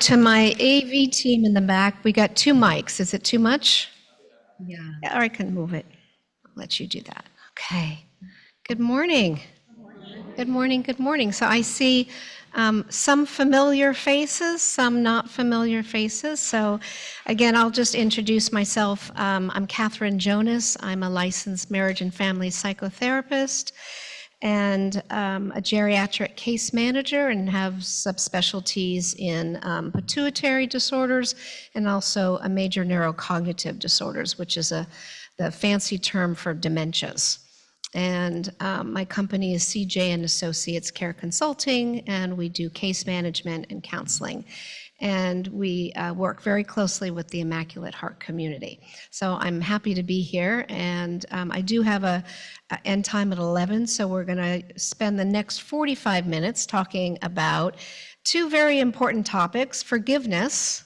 to my AV team in the back, we got 2 mics. Is it too much? Yeah. Or I can move it. I'll let you do that. Okay. Good morning. Good morning. Good morning. So I see some familiar faces, some not familiar faces. So again, I'll just introduce myself. I'm Catherine Jonas. I'm a licensed marriage and family psychotherapist and a geriatric case manager, and have subspecialties in pituitary disorders and also a major neurocognitive disorders, which is the fancy term for dementias. And my company is CJ and Associates Care Consulting, and we do case management and counseling. And we work very closely with the Immaculate Heart community. So I'm happy to be here, and I do have a end time at 11, so we're gonna spend the next 45 minutes talking about 2 very important topics: forgiveness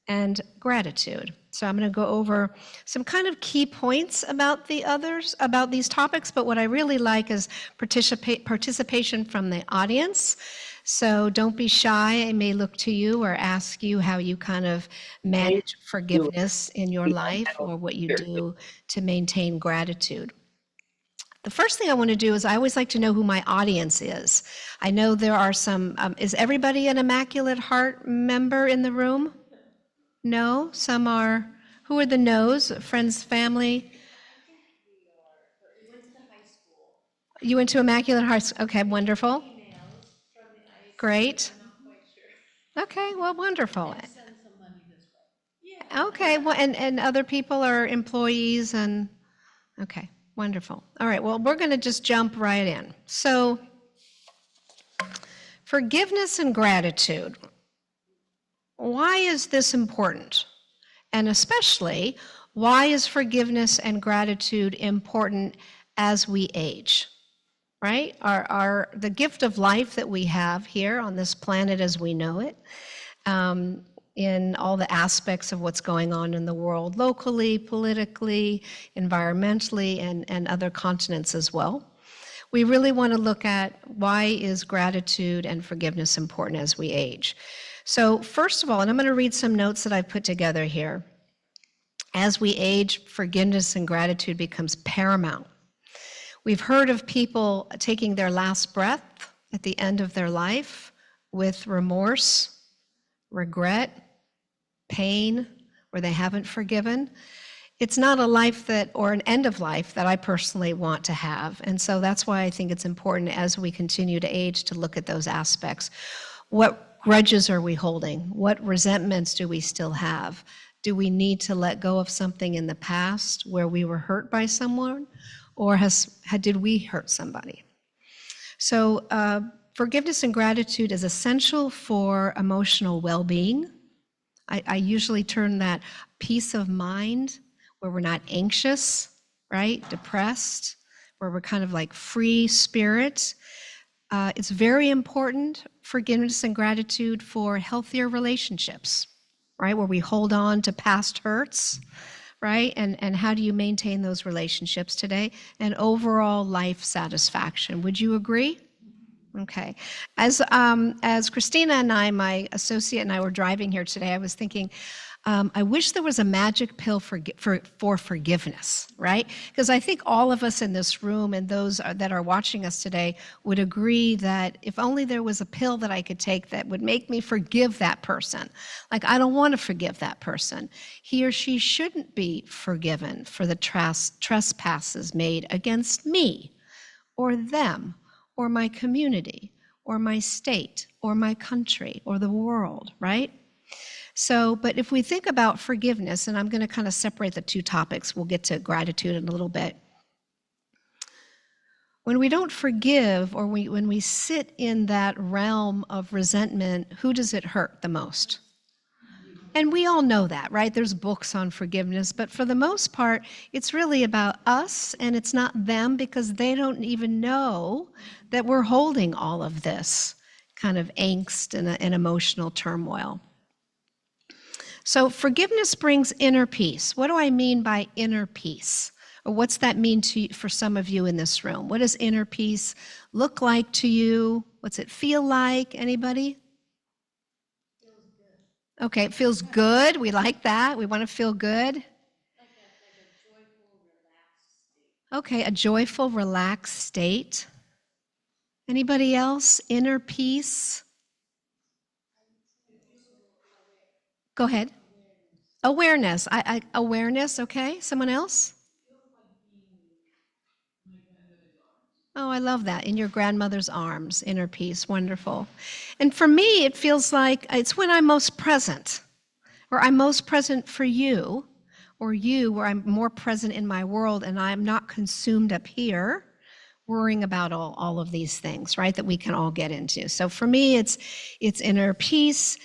and gratitude. So I'm going to go over some kind of key points about these topics, but what I really like is participation from the audience. So don't be shy. I may look to you or ask you how you kind of manage forgiveness in your life, or what you do to maintain gratitude. The first thing I want to do is I always like to know who my audience is. I know there are some, is everybody an Immaculate Heart member in the room? No, some are. Who are the no's? Friends, family? You went to Immaculate Heart. Okay, wonderful. Great. Okay, well, wonderful. Okay, well, and other people are employees and, okay, wonderful. All right, well, we're going to just jump right in. So, forgiveness and gratitude. Why is this important? And especially, why is forgiveness and gratitude important as we age? Right? The gift of life that we have here on this planet as we know it, in all the aspects of what's going on in the world, locally, politically, environmentally, and other continents as well. We really want to look at why is gratitude and forgiveness important as we age. So first of all, and I'm going to read some notes that I've put together here. As we age, forgiveness and gratitude becomes paramount. We've heard of people taking their last breath at the end of their life with remorse, regret, pain, where they haven't forgiven. It's not a life or an end of life that I personally want to have. And so that's why I think it's important as we continue to age to look at those aspects. What grudges are we holding? What resentments do we still have? Do we need to let go of something in the past where we were hurt by someone? Or did we hurt somebody? So forgiveness and gratitude is essential for emotional well-being. I usually term that peace of mind, where we're not anxious, right? Depressed, where we're kind of like free spirit. It's very important, forgiveness and gratitude, for healthier relationships, right? Where we hold on to past hurts, right? And how do you maintain those relationships today? And overall life satisfaction. Would you agree? Okay. As Christina and I, my associate and I, were driving here today, I was thinking, I wish there was a magic pill for forgiveness, right? Because I think all of us in this room and those that are watching us today would agree that if only there was a pill that I could take that would make me forgive that person. Like, I don't want to forgive that person. He or she shouldn't be forgiven for the trespasses made against me or them or my community or my state or my country or the world, right? So, but if we think about forgiveness, and I'm going to kind of separate the 2 topics, we'll get to gratitude in a little bit. When we don't forgive, or when we sit in that realm of resentment, who does it hurt the most? And we all know that, right? There's books on forgiveness, but for the most part, it's really about us, and it's not them, because they don't even know that we're holding all of this kind of angst and emotional turmoil. So forgiveness brings inner peace. What do I mean by inner peace? Or what's that mean for some of you in this room? What does inner peace look like to you? What's it feel like? Anybody? Okay, it feels good. We like that. We want to feel good. Okay, a joyful, relaxed state. Anybody else? Inner peace? Go ahead. Awareness. Awareness, okay. Someone else? Oh, I love that. In your grandmother's arms, inner peace. Wonderful. And for me, it feels like it's when I'm most present, or I'm most present for you, or you, where I'm more present in my world and I'm not consumed up here worrying about all of these things, right, that we can all get into. So for me, it's inner peace.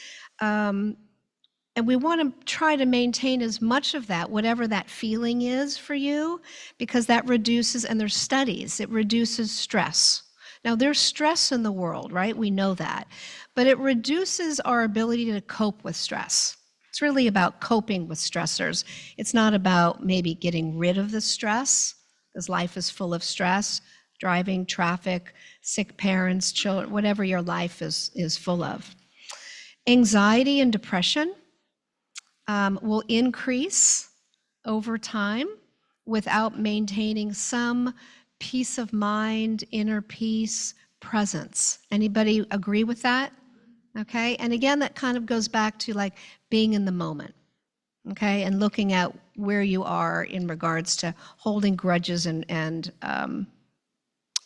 And we want to try to maintain as much of that, whatever that feeling is for you, because that reduces, and there's studies, it reduces stress. Now, there's stress in the world, right? We know that. But it reduces our ability to cope with stress. It's really about coping with stressors. It's not about maybe getting rid of the stress, because life is full of stress, driving, traffic, sick parents, children, whatever your life is full of. Anxiety and depression will increase over time without maintaining some peace of mind, inner peace, presence. Anybody agree with that? Okay, and again, that kind of goes back to like being in the moment, okay, and looking at where you are in regards to holding grudges and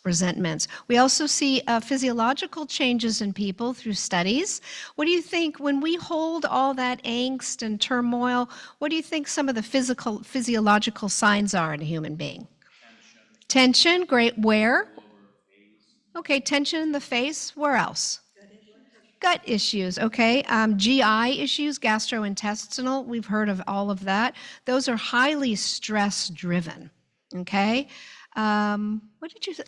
resentments. We also see physiological changes in people through studies. What do you think when we hold all that angst and turmoil? What do you think some of the physiological signs are in a human being? Tension, great. Where? Okay, tension in the face. Where else? Gut issues, okay. GI issues, gastrointestinal, we've heard of all of that. Those are highly stress driven, okay. What did you say?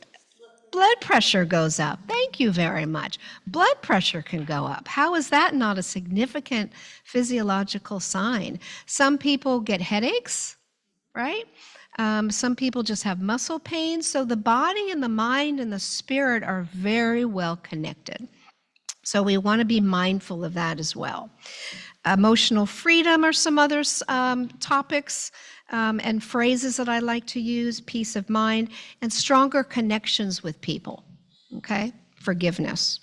Blood pressure goes up. Thank you very much. Blood pressure can go up. How is that not a significant physiological sign? Some people get headaches, right? Some people just have muscle pain. So the body and the mind and the spirit are very well connected. So we want to be mindful of that as well. Emotional freedom are some other topics and phrases that I like to use, peace of mind, and stronger connections with people, okay? Forgiveness.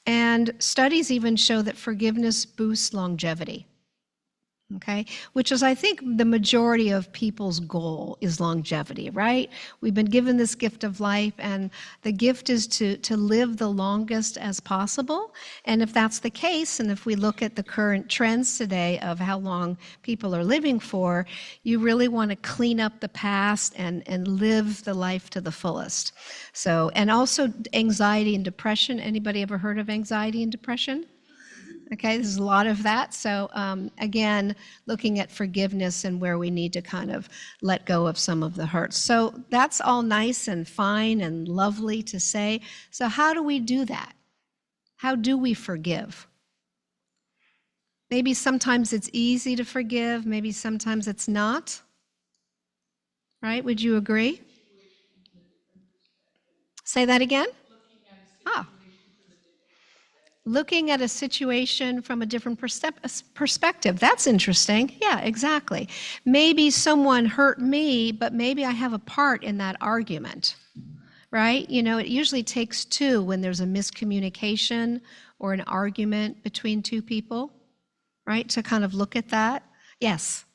And studies even show that forgiveness boosts longevity. Okay, which is, I think, the majority of people's goal is longevity, right? We've been given this gift of life, and the gift is to live the longest as possible. And if that's the case, and if we look at the current trends today of how long people are living for, you really want to clean up the past and live the life to the fullest. So, and also anxiety and depression. Anybody ever heard of anxiety and depression? Okay, there's a lot of that. So again, looking at forgiveness and where we need to kind of let go of some of the hurts. So that's all nice and fine and lovely to say. So how do we do that? How do we forgive? Maybe sometimes it's easy to forgive, maybe sometimes it's not. Right? Would you agree? Say that again? Ah. Looking at a situation from a different perspective. That's interesting. Yeah, exactly. Maybe someone hurt me, but maybe I have a part in that argument, right? You know, it usually takes two when there's a miscommunication or an argument between two people, right? To kind of look at that. Yes.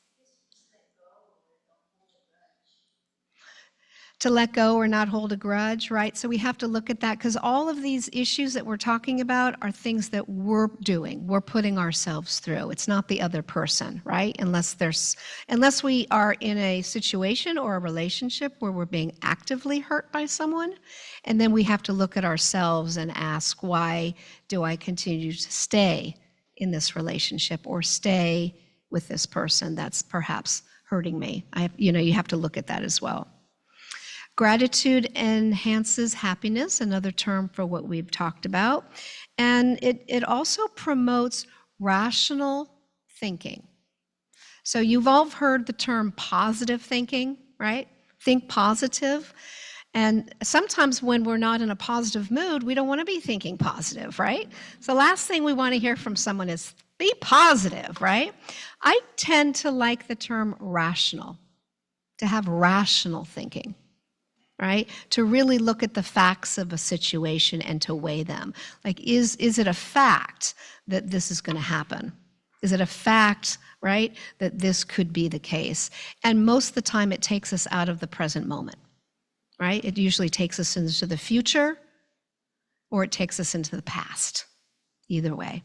To let go or not hold a grudge, right? So we have to look at that because all of these issues that we're talking about are things that we're doing, we're putting ourselves through. It's not the other person, right? Unless we are in a situation or a relationship where we're being actively hurt by someone, and then we have to look at ourselves and ask, why do I continue to stay in this relationship or stay with this person that's perhaps hurting me? You have to look at that as well. Gratitude enhances happiness, another term for what we've talked about. And it also promotes rational thinking. So you've all heard the term positive thinking, right? Think positive. And sometimes when we're not in a positive mood, we don't want to be thinking positive, right? So the last thing we want to hear from someone is be positive, right? I tend to like the term rational, to have rational thinking, right? To really look at the facts of a situation and to weigh them. Like, is it a fact that this is going to happen? Is it a fact, right, that this could be the case? And most of the time it takes us out of the present moment, right? It usually takes us into the future or it takes us into the past, either way.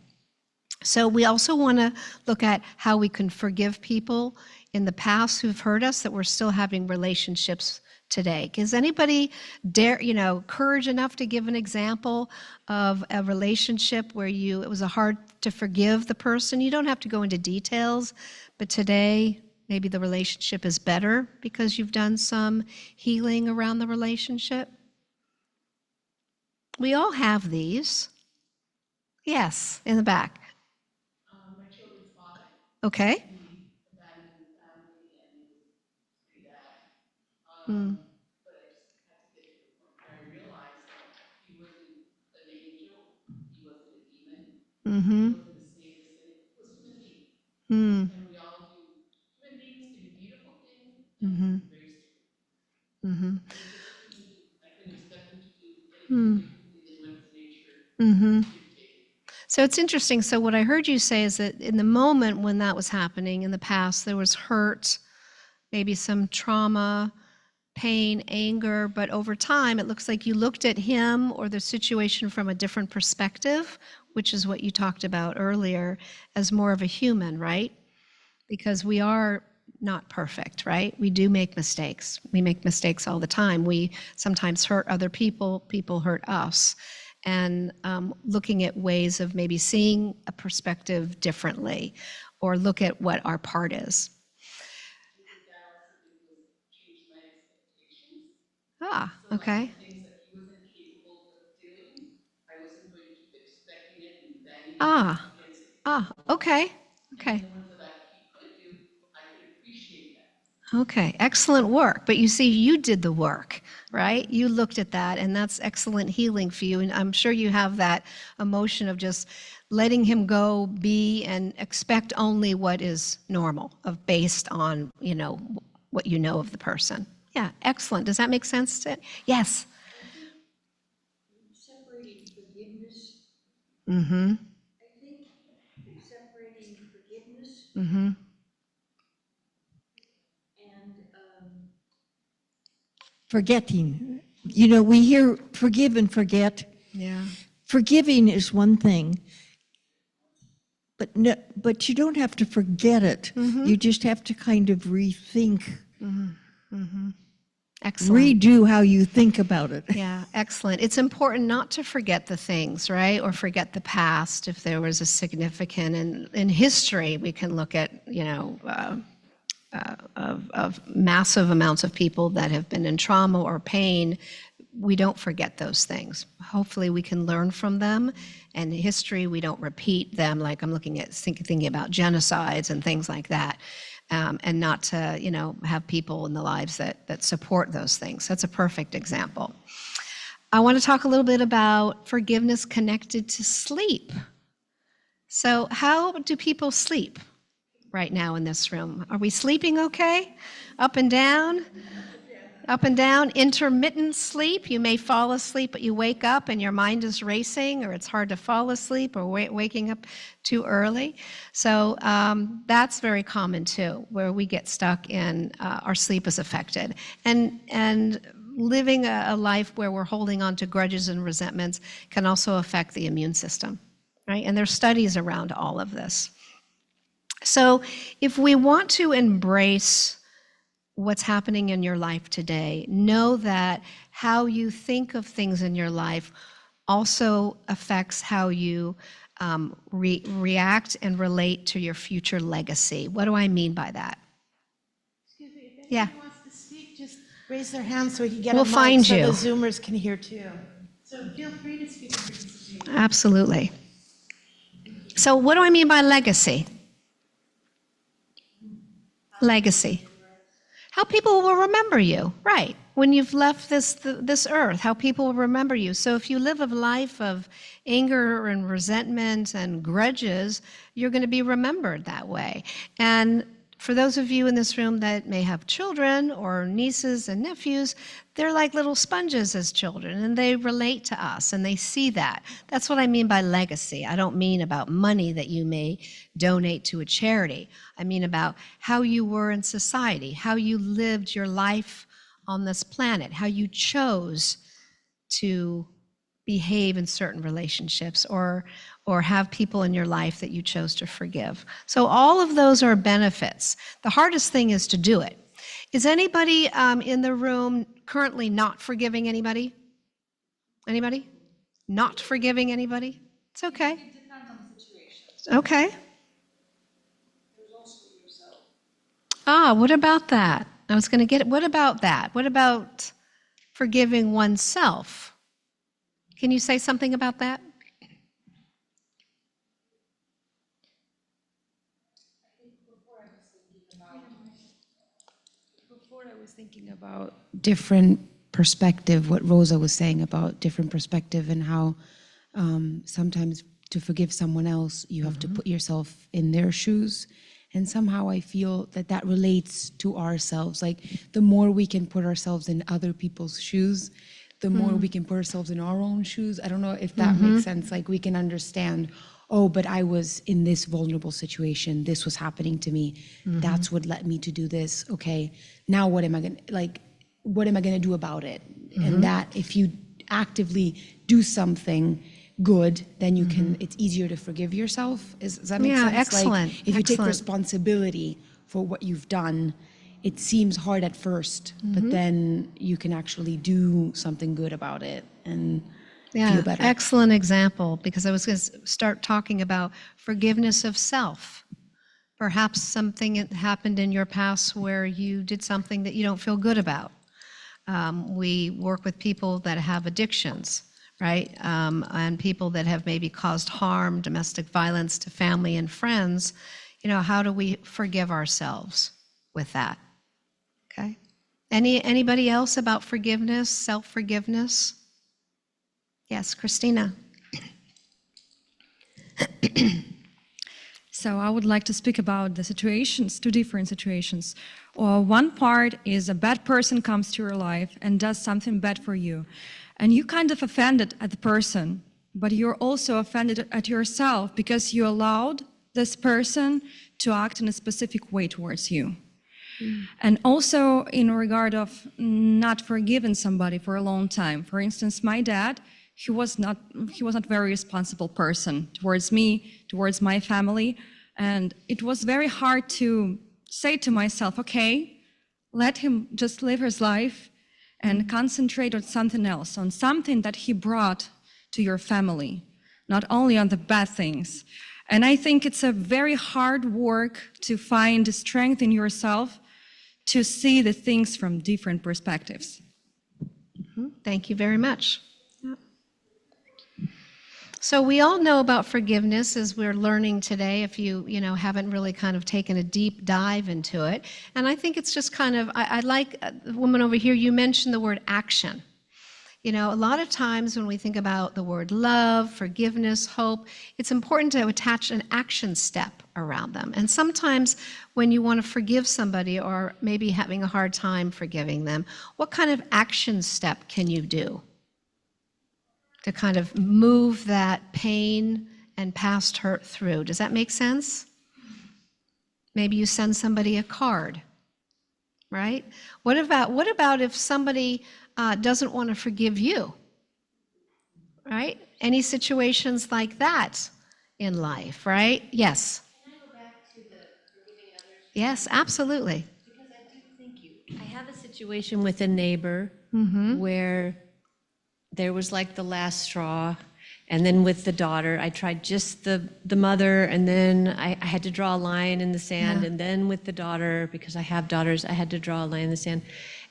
So we also want to look at how we can forgive people in the past who've hurt us, that we're still having relationships today. Does anybody dare, courage enough to give an example of a relationship where it was hard to forgive the person? You don't have to go into details, but today maybe the relationship is better because you've done some healing around the relationship. We all have these. Yes, in the back. My children's father. Okay. He abandoned the family and it was pretty bad. Mm. But I just had to get to the point where I realized that he wasn't an angel, he wasn't a demon, Mm-hmm. he wasn't a saint, he was human being. Mm. And we all do. Human beings can do beautiful things Mm-hmm. and very stupid. Mm-hmm. They're just human beings. I couldn't expect them to do Mm. anything differently than what his nature Mm-hmm. dictated. So it's interesting. So what I heard you say is that in the moment when that was happening in the past, there was hurt, maybe some trauma, pain, anger, but over time, it looks like you looked at him or the situation from a different perspective, which is what you talked about earlier, as more of a human, right? Because we are not perfect, right? We do make mistakes. We make mistakes all the time. We sometimes hurt other people, people hurt us. And looking at ways of maybe seeing a perspective differently or look at what our part is. I think that also did was change my expectations. Ah, So okay. like the things that he wasn't capable of doing, I wasn't going to keep expecting it and banging Ah, against it. okay. And Okay. the ones that he could do, I could appreciate that. Okay, excellent work. But you see, you did the work, right? You looked at that, and that's excellent healing for you. And I'm sure you have that emotion of just letting him go, be, and expect only what is normal, of based on, what you know of the person. Yeah, excellent. Does that make sense? Yes. I think separating forgiveness, Mm-hmm. I think separating forgiveness Mm-hmm. and Forgetting. We hear forgive and forget. Yeah. Forgiving is one thing, but no, but you don't have to forget it. Mm-hmm. You just have to kind of rethink, Excellent. redo how you think about it. Yeah, excellent. It's important not to forget the things, right? Or forget the past if there was a significant, in history, we can look at, of massive amounts of people that have been in trauma or pain. We don't forget those things. Hopefully we can learn from them. And history, we don't repeat them, like I'm looking at thinking about genocides and things like that. And not to, have people in the lives that support those things. That's a perfect example. I want to talk a little bit about forgiveness connected to sleep. So how do people sleep right now in this room? Are we sleeping okay? Up and down? Up and down, intermittent sleep. You may fall asleep, but you wake up and your mind is racing, or it's hard to fall asleep, or waking up too early. So that's very common too, where we get stuck in our sleep is affected. And living a life where we're holding on to grudges and resentments can also affect the immune system, right? And there's studies around all of this. So if we want to embrace what's happening in your life today, know that how you think of things in your life also affects how you react and relate to your future legacy. What do I mean by that? Excuse me, if Yeah. anyone wants to speak, just raise their hand so we can get We'll a mic find so you. the Zoomers can hear too. So feel free to speak and participate. Absolutely. So what do I mean by legacy? Legacy. How people will remember you, right? When you've left this earth, how people will remember you. So if you live a life of anger and resentment and grudges, you're going to be remembered that way. And for those of you in this room that may have children or nieces and nephews, they're like little sponges as children, and they relate to us, and they see that. That's what I mean by legacy. I don't mean about money that you may donate to a charity. I mean about how you were in society, how you lived your life on this planet, how you chose to behave in certain relationships or have people in your life that you chose to forgive. So all of those are benefits. The hardest thing is to do it. Is anybody in the room currently not forgiving anybody? Anybody? Not forgiving anybody? It's okay. It depends on the situation. Okay. There's also yourself. Ah, what about that? I was going to get it. What about that? What about forgiving oneself? Can you say something about that? Before I was thinking about different perspective, what Rosa was saying about different perspective and how sometimes to forgive someone else, you have to put yourself in their shoes. And somehow I feel that that relates to ourselves. Like the more we can put ourselves in other people's shoes, the more we can put ourselves in our own shoes. I don't know if that makes sense. Like we can understand, oh, but I was in this vulnerable situation. This was happening to me. That's what led me to do this. Okay, now what am I gonna do about it? And that if you actively do something good, then you can, it's easier to forgive yourself. Does that make Yeah, sense? excellent, Like if you take excellent. responsibility for what you've done, it seems hard at first, but then you can actually do something good about it and feel better. Excellent example, because I was going to start talking about forgiveness of self. Perhaps something that happened in your past where you did something that you don't feel good about. We work with people that have addictions, right? And people that have maybe caused harm, domestic violence to family and friends. You know, how do we forgive ourselves with that? Okay. Anybody else about forgiveness, self-forgiveness? Yes, Christina. So I would like to speak about the situations, two different situations. One part is a bad person comes to your life and does something bad for you. And you kind of offended at the person, but you're also offended at yourself because you allowed this person to act in a specific way towards you. And also in regard of not forgiving somebody for a long time. For instance, my dad, he was not very responsible person towards me, towards my family. And it was very hard to say to myself, okay, let him just live his life and concentrate on something else, on something that he brought to your family, not only on the bad things. And I think it's a very hard work to find strength in yourself to see the things from different perspectives. Thank you very much. So we all know about forgiveness as we're learning today, if you haven't really kind of taken a deep dive into it. And I think it's just kind of, I like the woman over here, you mentioned the word action. You know, a lot of times when we think about the word love, forgiveness, hope, it's important to attach an action step around them. And sometimes when you want to forgive somebody or maybe having a hard time forgiving them, what kind of action step can you do to kind of move that pain and past hurt through? Does that make sense? Maybe you send somebody a card, right? What about if somebody doesn't want to forgive you, right? Any situations like that in life, right? Yes. Can I go back to the forgiving others? Yes, absolutely. Because I do think I have a situation with a neighbor where there was like the last straw. And then with the daughter, I tried just the mother, and then I had to draw a line in the sand. Yeah. And then with the daughter, because I have daughters, I had to draw a line in the sand.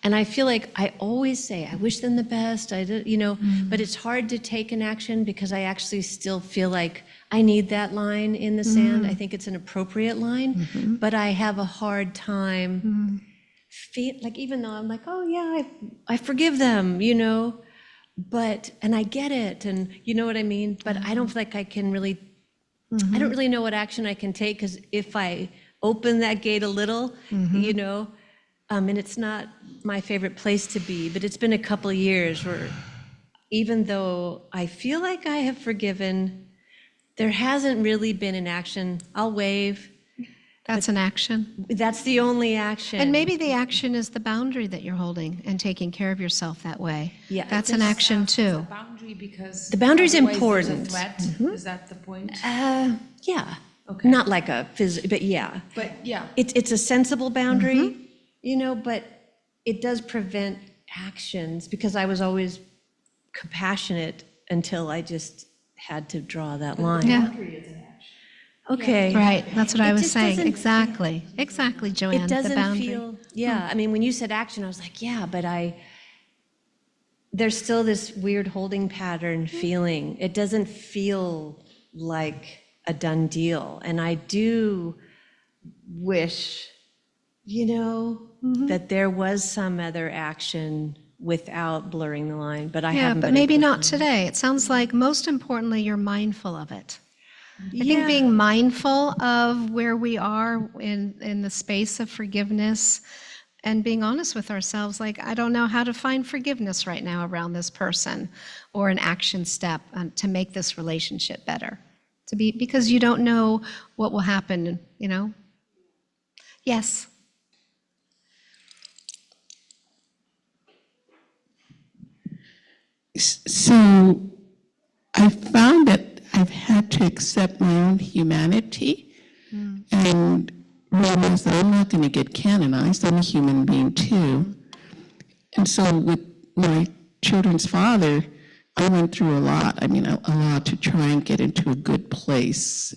And I feel like I always say, I wish them the best, but it's hard to take an action because I actually still feel like I need that line in the sand. I think it's an appropriate line, but I have a hard time feel like, even though I'm like, oh yeah, I forgive them, but, and I get it, and you know what I mean? But I don't feel like I can really, I don't really know what action I can take, because if I open that gate a little, and it's not my favorite place to be, but it's been a couple of years where even though I feel like I have forgiven, there hasn't really been an action. I'll wave. That's an action. That's the only action. And maybe the action is the boundary that you're holding and taking care of yourself that way. Yeah, That's an action too. Boundary, because The boundary's otherwise there's a important. threat. Is that the point? Yeah. Okay. Not like a but yeah. But yeah. It's a sensible boundary, but it does prevent actions, because I was always compassionate until I just had to draw that line. Yeah. Okay. Right, that's what I It was just saying. doesn't- Exactly, Joanne. It the doesn't boundary. feel, I mean, when you said action, I was like, yeah, but there's still this weird holding pattern feeling. It doesn't feel like a done deal. And I do wish, that there was some other action without blurring the line, but I Yeah, haven't but been maybe able to not find it. today. It sounds like most importantly, you're mindful of it. I think Yeah. being mindful of where we are in the space of forgiveness and being honest with ourselves, like, I don't know how to find forgiveness right now around this person, or an action step to make this relationship better. Because you don't know what will happen, Yes. So I found that I've had to accept my own humanity and realize that I'm not going to get canonized. I'm a human being too. And so with my children's father, I went through a lot. I mean, a lot to try and get into a good place.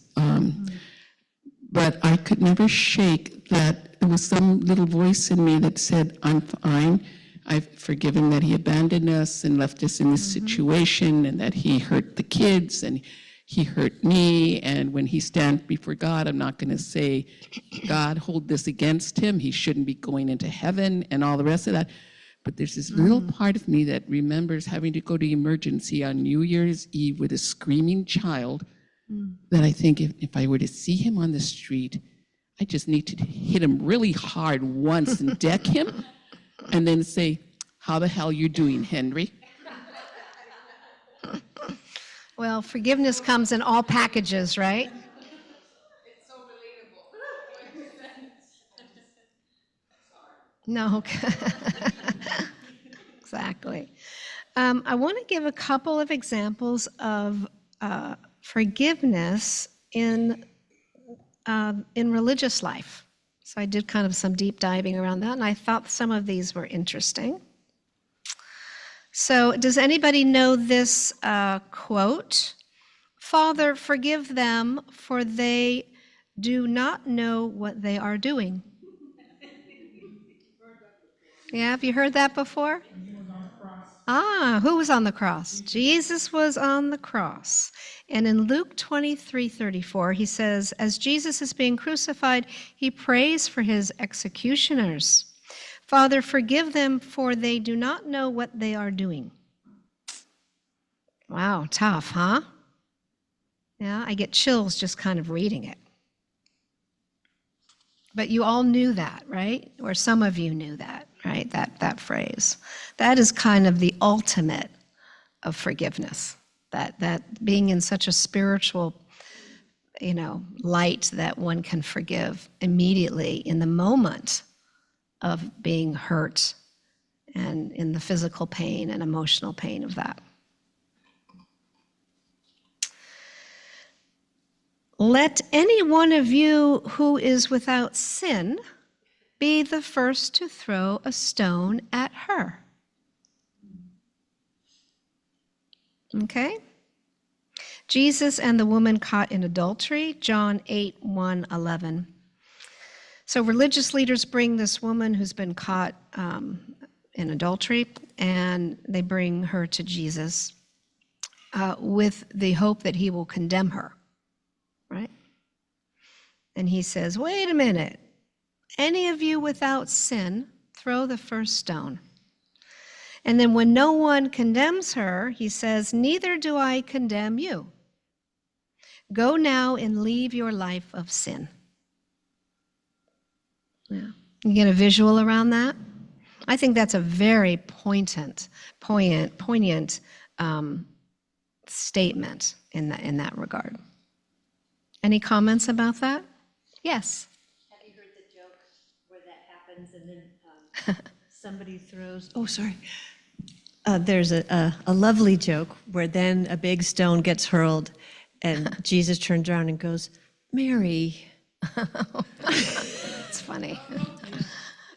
But I could never shake that there was some little voice in me that said, I'm fine. I've forgiven that he abandoned us and left us in this situation, and that he hurt the kids and he hurt me. And when he stands before God, I'm not going to say, God, hold this against him. He shouldn't be going into heaven and all the rest of that. But there's this little part of me that remembers having to go to emergency on New Year's Eve with a screaming child, that I think if I were to see him on the street, I just need to hit him really hard once and deck him, and then say, how the hell you doing, Henry? Well, forgiveness comes in all packages, right? It's so relatable. No. Exactly. I want to give a couple of examples of forgiveness in religious life. So I did kind of some deep diving around that, and I thought some of these were interesting. So does anybody know this quote? Father, forgive them, for they do not know what they are doing. Yeah, have you heard that before? Who was on the cross? Jesus was on the cross. And in Luke 23:34, he says, as Jesus is being crucified, he prays for his executioners. Father, forgive them, for they do not know what they are doing. Wow, tough, huh? Yeah, I get chills just kind of reading it. But you all knew that, right? Or some of you knew that, right? That phrase. That is kind of the ultimate of forgiveness. That being in such a spiritual, light that one can forgive immediately in the moment of being hurt and in the physical pain and emotional pain of that. Let any one of you who is without sin be the first to throw a stone at her. Okay? Jesus and the woman caught in adultery, John 8:1-11. So religious leaders bring this woman who's been caught in adultery, and they bring her to Jesus with the hope that he will condemn her, right? And he says, wait a minute. Any of you without sin throw the first stone. And then when no one condemns her, he says, neither do I condemn you. Go now and leave your life of sin. Yeah. You get a visual around that? I think that's a very poignant statement in that regard. Any comments about that? Yes. Have you heard the joke where that happens and then somebody throws, oh, sorry. There's a lovely joke where then a big stone gets hurled and Jesus turns around and goes, Mary. It's funny.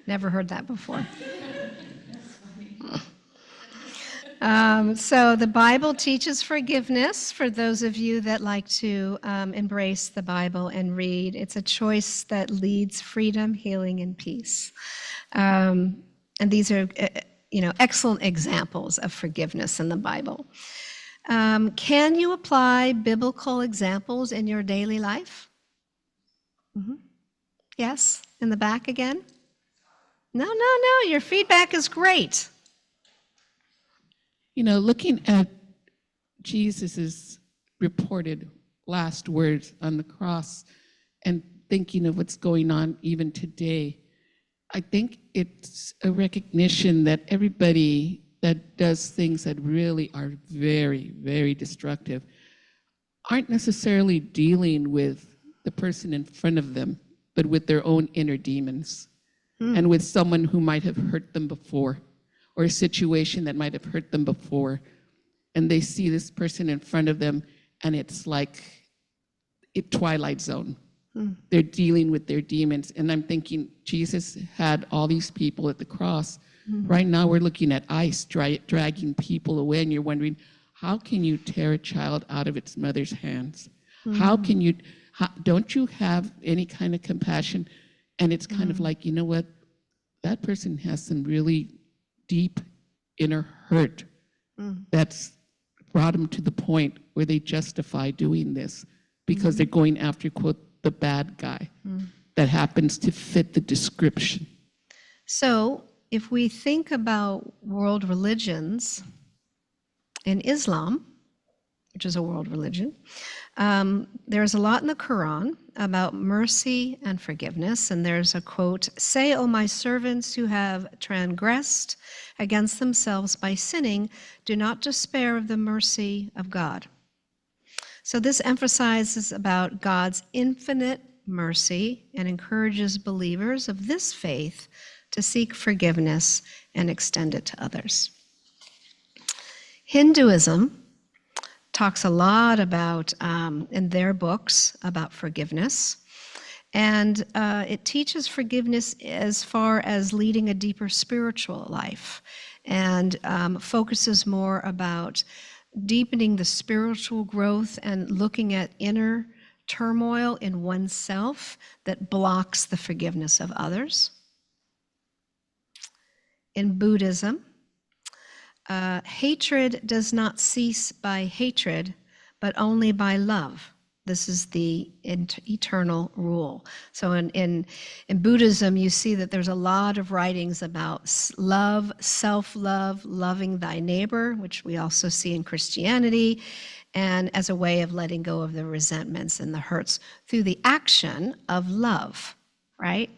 Never heard that before. So the Bible teaches forgiveness for those of you that like to embrace the Bible and read. It's a choice that leads freedom, healing, and peace. And these are, excellent examples of forgiveness in the Bible. Can you apply biblical examples in your daily life? Mm-hmm. Yes, in the back again? No, your feedback is great. Looking at Jesus's reported last words on the cross and thinking of what's going on even today, I think it's a recognition that everybody that does things that really are very, very destructive aren't necessarily dealing with the person in front of them, but with their own inner demons and with someone who might have hurt them before, or a situation that might have hurt them before. And they see this person in front of them, and it's like a Twilight Zone. They're dealing with their demons. And I'm thinking, Jesus had all these people at the cross. Right now, we're looking at ice dragging people away, and you're wondering, how can you tear a child out of its mother's hands? How can you, don't you have any kind of compassion? And it's kind of like, you know what? That person has some really deep inner hurt that's brought them to the point where they justify doing this because they're going after, quote, the bad guy that happens to fit the description. So if we think about world religions, in Islam, which is a world religion, there's a lot in the Quran about mercy and forgiveness. And there's a quote, "Say, O my servants who have transgressed against themselves by sinning, do not despair of the mercy of God." So this emphasizes about God's infinite mercy and encourages believers of this faith to seek forgiveness and extend it to others. Hinduism talks a lot about, in their books, about forgiveness. And it teaches forgiveness as far as leading a deeper spiritual life and focuses more about deepening the spiritual growth and looking at inner turmoil in oneself that blocks the forgiveness of others. In Buddhism, hatred does not cease by hatred, but only by love. This is the eternal rule. So in Buddhism, you see that there's a lot of writings about love, self-love, loving thy neighbor, which we also see in Christianity, and as a way of letting go of the resentments and the hurts through the action of love, right?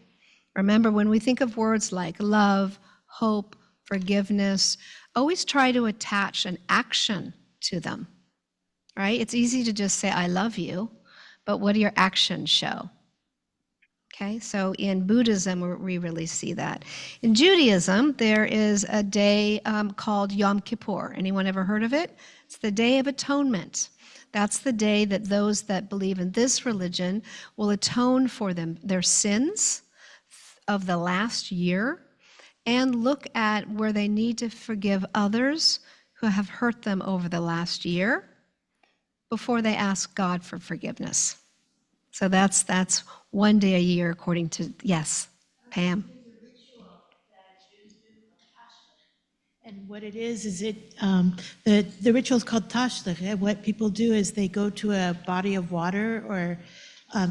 Remember, when we think of words like love, hope, forgiveness, always try to attach an action to them. Right? It's easy to just say, I love you, but what do your actions show? Okay, so in Buddhism, we really see that. In Judaism, there is a day called Yom Kippur. Anyone ever heard of it? It's the Day of Atonement. That's the day that those that believe in this religion will atone for their sins of the last year and look at where they need to forgive others who have hurt them over the last year before they ask God for forgiveness. So that's one day a year according to, yes, Pam. And what it is the ritual is called tashlech. What people do is they go to a body of water or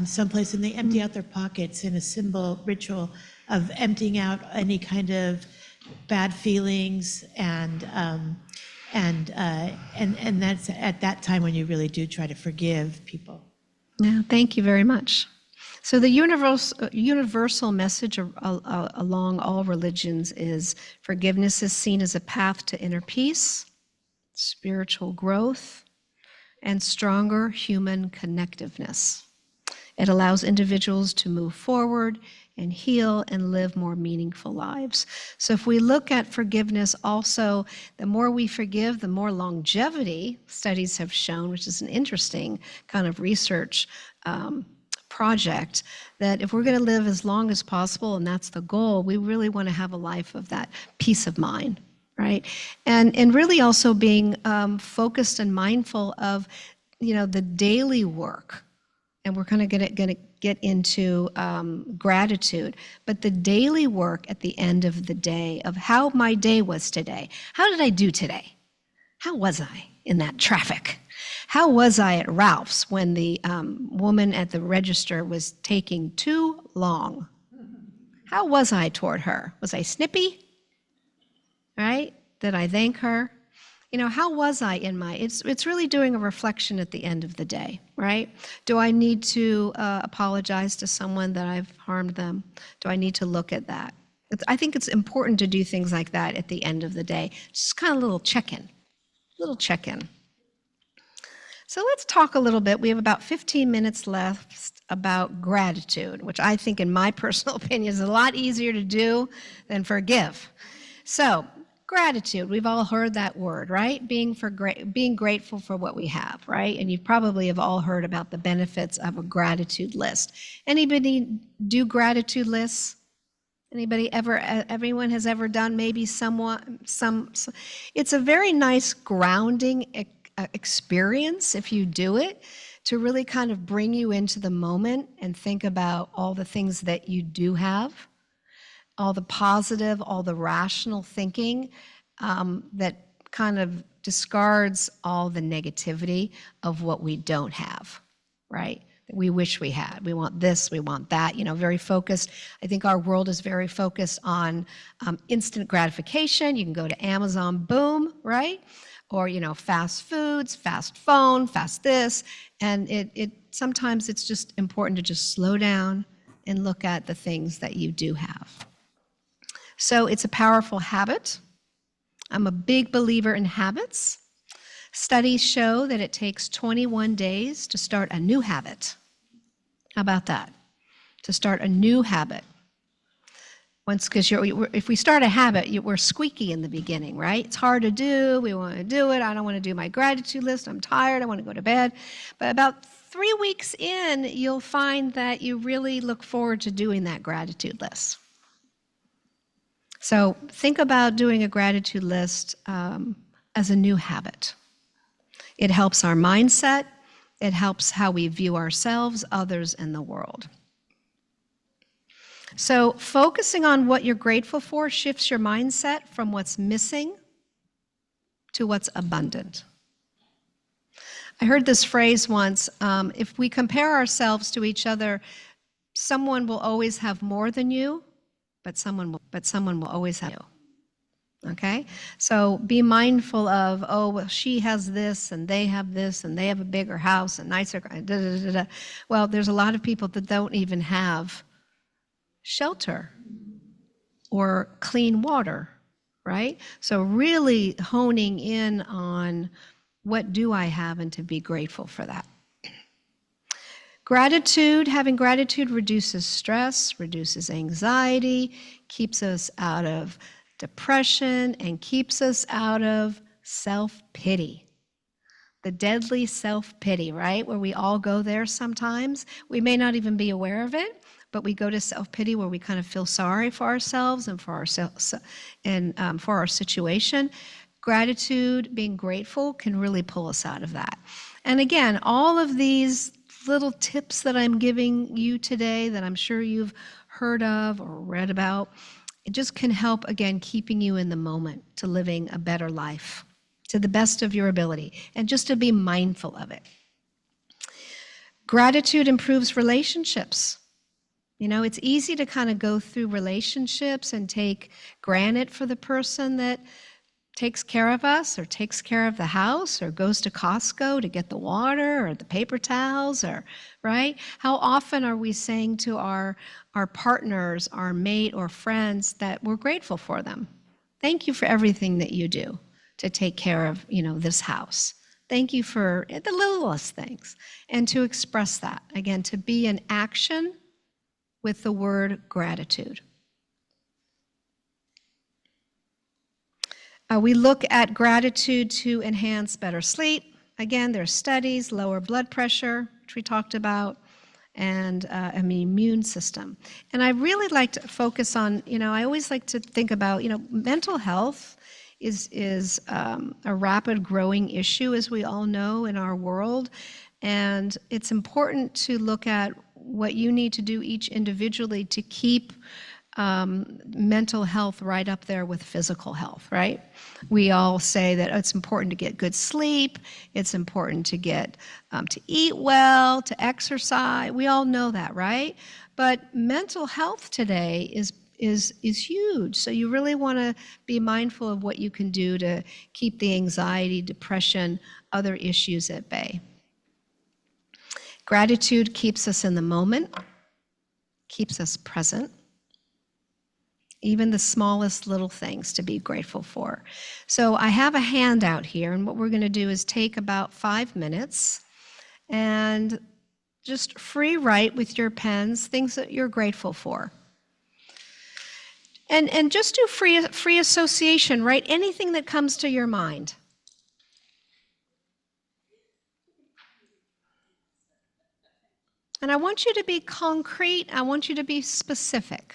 someplace, and they empty out their pockets in a symbol ritual of emptying out any kind of bad feelings, and that's at that time when you really do try to forgive people. Yeah, thank you very much. So the universal message along all religions is forgiveness is seen as a path to inner peace, spiritual growth, and stronger human connectiveness. It allows individuals to move forward and heal and live more meaningful lives. So if we look at forgiveness also, the more we forgive, the more longevity studies have shown, which is an interesting kind of research project, that if we're going to live as long as possible, and that's the goal, we really want to have a life of that peace of mind, right? And really also being focused and mindful of, the daily work. And we're kind of going to get into gratitude, but the daily work at the end of the day of how my day was today. How did I do today? How was I in that traffic? How was I at Ralph's when the woman at the register was taking too long? How was I toward her? Was I snippy? Right? Did I thank her? How was I in it's really doing a reflection at the end of the day, right? Do I need to apologize to someone that I've harmed them? Do I need to look at that? I think it's important to do things like that at the end of the day. Just kind of a little check-in. So let's talk a little bit. We have about 15 minutes left about gratitude, which I think, in my personal opinion, is a lot easier to do than forgive. So, gratitude, we've all heard that word, right? Being grateful for what we have, right? And you probably have all heard about the benefits of a gratitude list. Anybody do gratitude lists? Everyone has ever done maybe it's a very nice grounding experience if you do it, to really kind of bring you into the moment and think about all the things that you do have, all the positive, all the rational thinking that kind of discards all the negativity of what we don't have, right? That we wish we had. We want this, we want that, very focused. I think our world is very focused on instant gratification. You can go to Amazon, boom, right? Or, fast foods, fast phone, fast this. And it sometimes it's just important to just slow down and look at the things that you do have. So it's a powerful habit. I'm a big believer in habits. Studies show that it takes 21 days to start a new habit. How about that? To start a new habit. Because if we start a habit, we're squeaky in the beginning, right? It's hard to do. We want to do it. I don't want to do my gratitude list. I'm tired. I want to go to bed. But about 3 weeks in, you'll find that you really look forward to doing that gratitude list. So think about doing a gratitude list as a new habit. It helps our mindset. It helps how we view ourselves, others, and the world. So focusing on what you're grateful for shifts your mindset from what's missing to what's abundant. I heard this phrase once, if we compare ourselves to each other, someone will always have more than you, but someone will always have you. Okay? So be mindful of, well, she has this, and they have this, and they have a bigger house, and nicer, Well, there's a lot of people that don't even have shelter or clean water, right? So really honing in on what do I have and to be grateful for that. Having gratitude reduces stress, reduces anxiety, keeps us out of depression, and keeps us out of self-pity. The deadly self-pity, right? Where we all go there sometimes. We may not even be aware of it, but we go to self-pity where we kind of feel sorry for ourselves and for our situation. Gratitude, being grateful, can really pull us out of that. And again, all of these little tips that I'm giving you today that I'm sure you've heard of or read about, it just can help, again, keeping you in the moment to living a better life to the best of your ability, and just to be mindful of it. Gratitude improves relationships. You know, it's easy to kind of go through relationships and take granted for the person that takes care of us or takes care of the house or goes to Costco to get the water or the paper towels, or right? How often are we saying to our partners, our mate or friends, that we're grateful for them? Thank you for everything that you do to take care of, you know, this house. Thank you for the littlest things. And to express that, again, to be an action with the word gratitude. We look at gratitude to enhance better sleep. Again, there's studies, lower blood pressure, which we talked about, and an immune system. And I really like to focus on, you know, I always like to think about, you know, mental health is a rapid growing issue, as we all know, in our world. And it's important to look at what you need to do each individually to keep mental health right up there with physical health, right? We all say that it's important to get good sleep, it's important to get to eat well, to exercise. We all know that, right? But mental health today is huge. So you really want to be mindful of what you can do to keep the anxiety, depression, other issues at bay. Gratitude keeps us in the moment, keeps us present. Even the smallest little things to be grateful for. So I have a handout here, and what we're going to do is take about 5 minutes and just free write with your pens things that you're grateful for. And just do free association, write anything that comes to your mind. And I want you to be concrete, I want you to be specific.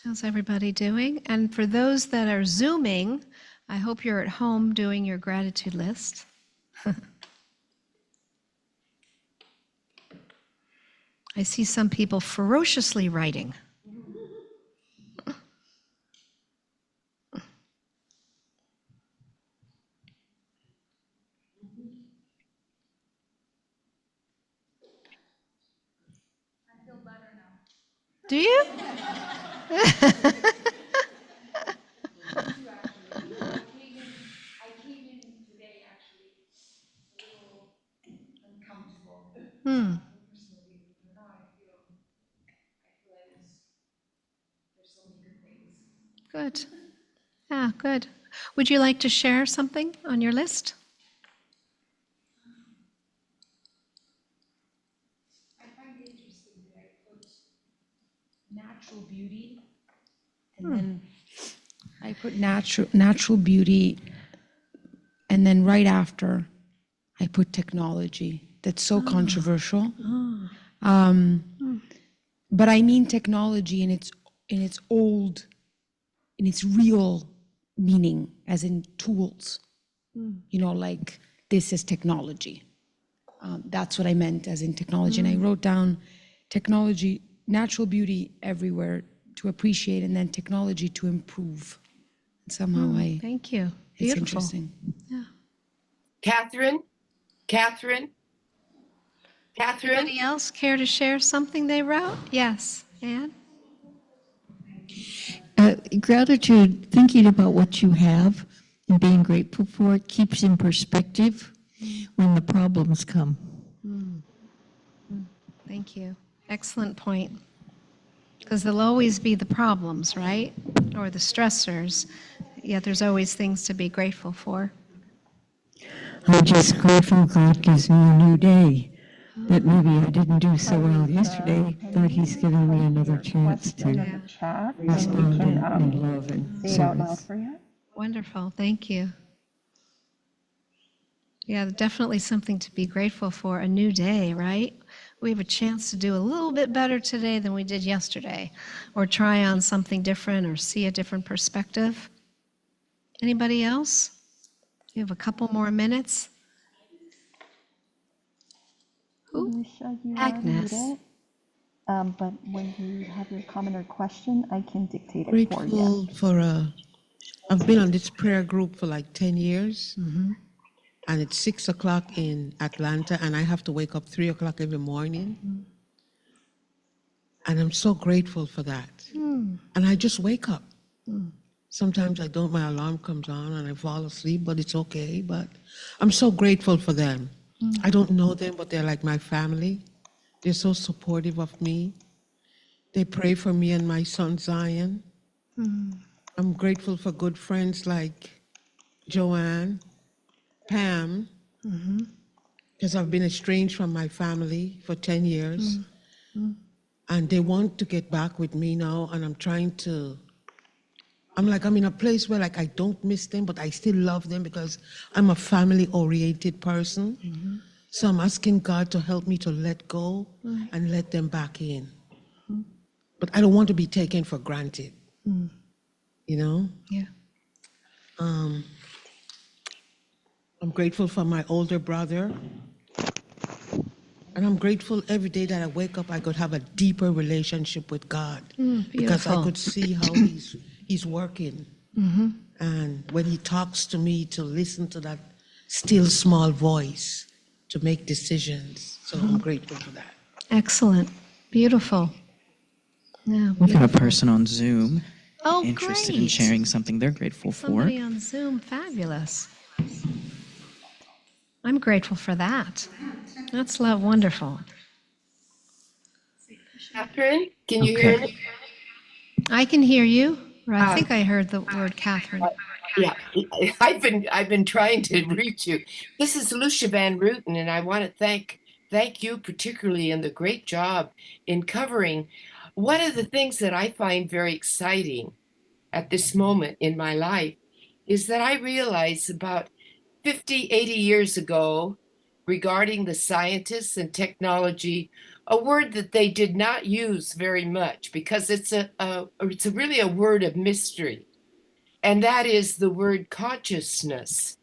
How's everybody doing? And for those that are Zooming, I hope you're at home doing your gratitude list. I see some people ferociously writing. Do you? Hmm. Good. Yeah, good. Would you like to share something on your list? Natural beauty, and then I put natural beauty, and then right after I put technology. That's so controversial. But I mean technology in its old, in its real meaning, as in tools. Like this is technology. That's what I meant as in technology. And I wrote down technology, natural beauty everywhere to appreciate, and then technology to improve. Somehow Thank you. it's Beautiful. interesting. Catherine, Catherine, Catherine. Anybody else care to share something they wrote? Yes, Anne? Gratitude, thinking about what you have and being grateful for it, keeps in perspective when the problems come. Thank you. Excellent point. Because there'll always be the problems, right? Or the stressors. Yet there's always things to be grateful for. I'm just grateful God gives me a new day. That maybe I didn't do so well yesterday, but He's given me another chance to respond in love and service. Wonderful. Thank you. Yeah, definitely something to be grateful for. A new day, right? We have a chance to do a little bit better today than we did yesterday, or try on something different, or see a different perspective. Anybody else? You have a couple more minutes. Who? Alicia, you are Agnes. muted. But when you have your comment or question, I can dictate it for you. Grateful for I've been on this prayer group for like 10 years, and it's 6 o'clock in Atlanta, and I have to wake up 3 o'clock every morning. And I'm so grateful for that. And I just wake up. Sometimes I don't, my alarm comes on and I fall asleep, but it's okay. But I'm so grateful for them. I don't know them, but they're like my family. They're so supportive of me. They pray for me and my son Zion. I'm grateful for good friends like Joanne, Pam, because I've been estranged from my family for 10 years. And they want to get back with me now, and I'm in a place where like I don't miss them, but I still love them because I'm a family-oriented person. So I'm asking God to help me to let go and let them back in. But I don't want to be taken for granted, you know? Yeah. I'm grateful for my older brother. And I'm grateful every day that I wake up, I could have a deeper relationship with God. Because I Beautiful. could see how he's working. And when he talks to me, to listen to that still small voice, to make decisions. So I'm grateful for that. Excellent. Beautiful. Yeah. We've got a person on Zoom Oh, interested in great. sharing something they're grateful for. Somebody on Zoom. Fabulous. I'm grateful for that. That's wonderful. Catherine, can you hear me? I can hear you. Or I think I heard the word Catherine. Yeah, I've been trying to reach you. This is Lucia Van Rooten, and I want to thank you particularly in the great job in covering one of the things that I find very exciting at this moment in my life is that I realize about 50, 80 years ago, regarding the scientists and technology, a word that they did not use very much because it's really a word of mystery. And that is the word consciousness.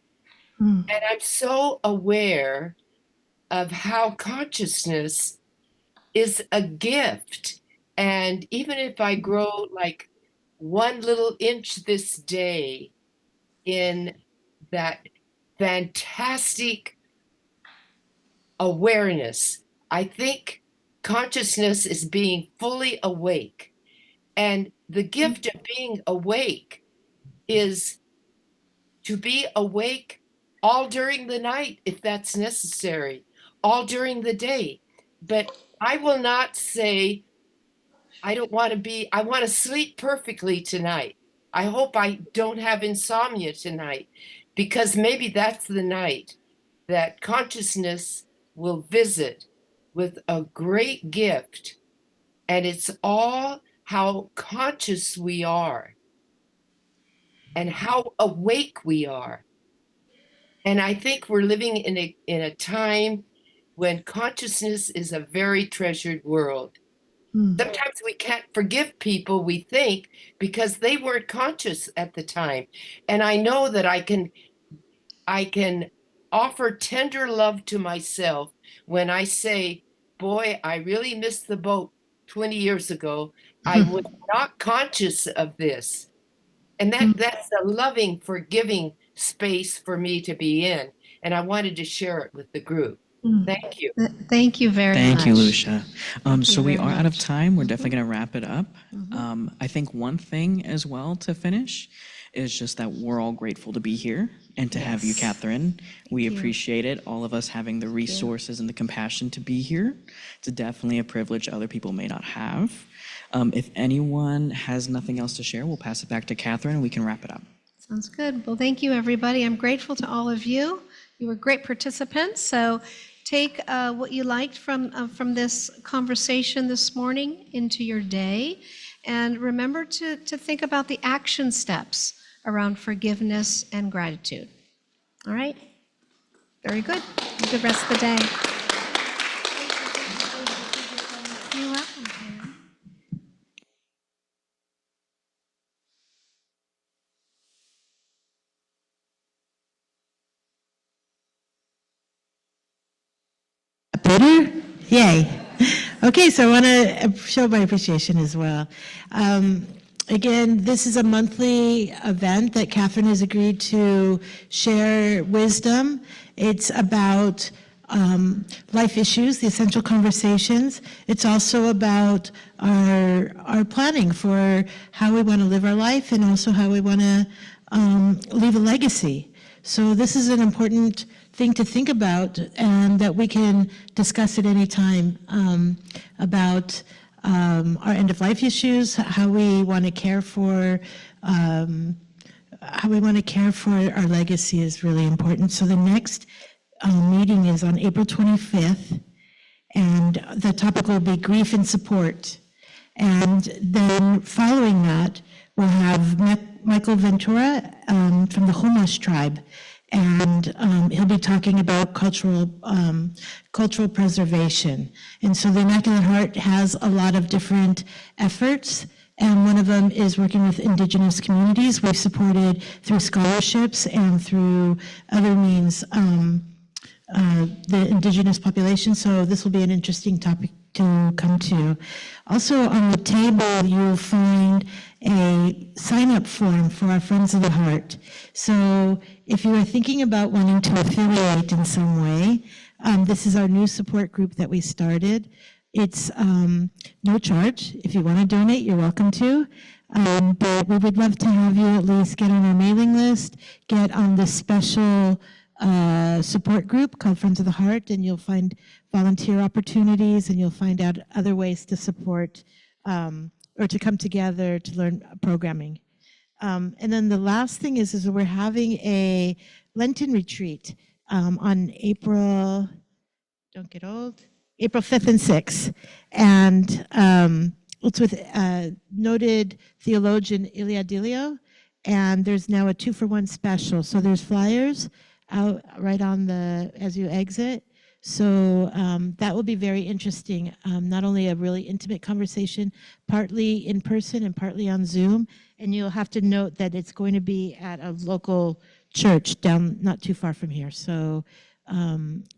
And I'm so aware of how consciousness is a gift. And even if I grow like 1 little inch this day in that fantastic awareness, I think consciousness is being fully awake. And the gift of being awake is to be awake all during the night, if that's necessary, all during the day. But I will not say, I want to sleep perfectly tonight. I hope I don't have insomnia tonight, because maybe that's the night that consciousness will visit with a great gift. And it's all how conscious we are and how awake we are. And I think we're living in a time when consciousness is a very treasured world. Sometimes we can't forgive people, we think, because they weren't conscious at the time. And I know that I can offer tender love to myself when I say, boy, I really missed the boat 20 years ago. I was not conscious of this. And that's a loving, forgiving space for me to be in. And I wanted to share it with the group. Thank you. Thank you very much. Thank you, Lucia. So we very are out of much. time. We're definitely going to wrap it up. I think one thing as well to finish is just that we're all grateful to be here and to have you, Catherine. We appreciate it. All of us having the resources and the compassion to be here. It's definitely a privilege other people may not have. If anyone has nothing else to share, we'll pass it back to Catherine and we can wrap it up. Sounds good. Well, thank you, everybody. I'm grateful to all of you. You were great participants. So take what you liked from this conversation this morning into your day. And remember to think about the action steps around forgiveness and gratitude. All right? Very good. Have a good rest of the day. You're welcome, Karen. Better? Yay. Okay, so I want to show my appreciation as well. Again, this is a monthly event that Catherine has agreed to share wisdom. It's about life issues, the essential conversations. It's also about our planning for how we want to live our life and also how we want to leave a legacy. So this is an important thing to think about, and that we can discuss at any time about our end-of-life issues, how we want to care for our legacy is really important. So the next meeting is on April 25th, and the topic will be grief and support. And then following that, we'll have Michael Ventura from the Chumash tribe. And he'll be talking about cultural preservation. And so the Immaculate Heart has a lot of different efforts, and one of them is working with Indigenous communities. We've supported through scholarships and through other means the Indigenous population, so this will be an interesting topic to come to. Also on the table, you'll find a sign-up form for our Friends of the Heart. So if you are thinking about wanting to affiliate in some way, this is our new support group that we started. It's no charge. If you want to donate, you're welcome to. But we would love to have you at least get on our mailing list, get on this special support group called Friends of the Heart, and you'll find volunteer opportunities, and you'll find out other ways to support or to come together to learn programming. And then the last thing is we're having a Lenten retreat on April, don't get old, April 5th and 6th. And it's with noted theologian Ilia Dilio, and there's now a 2-for-1 special. So there's flyers out right on as you exit. So that will be very interesting. Not only a really intimate conversation, partly in person and partly on Zoom. And you'll have to note that it's going to be at a local church down not too far from here. So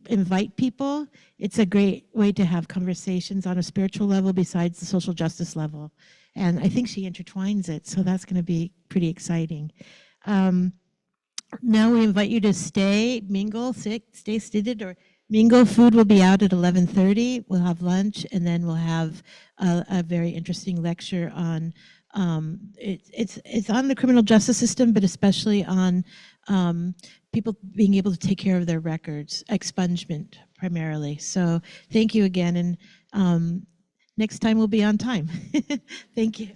invite people. It's a great way to have conversations on a spiritual level besides the social justice level. And I think she intertwines it. So that's going to be pretty exciting. Now we invite you to stay, mingle, stay seated, or Mingo food will be out at 11:30. We'll have lunch, and then we'll have a very interesting lecture on it's on the criminal justice system, but especially on people being able to take care of their records, expungement primarily. So thank you again, and next time we'll be on time. Thank you.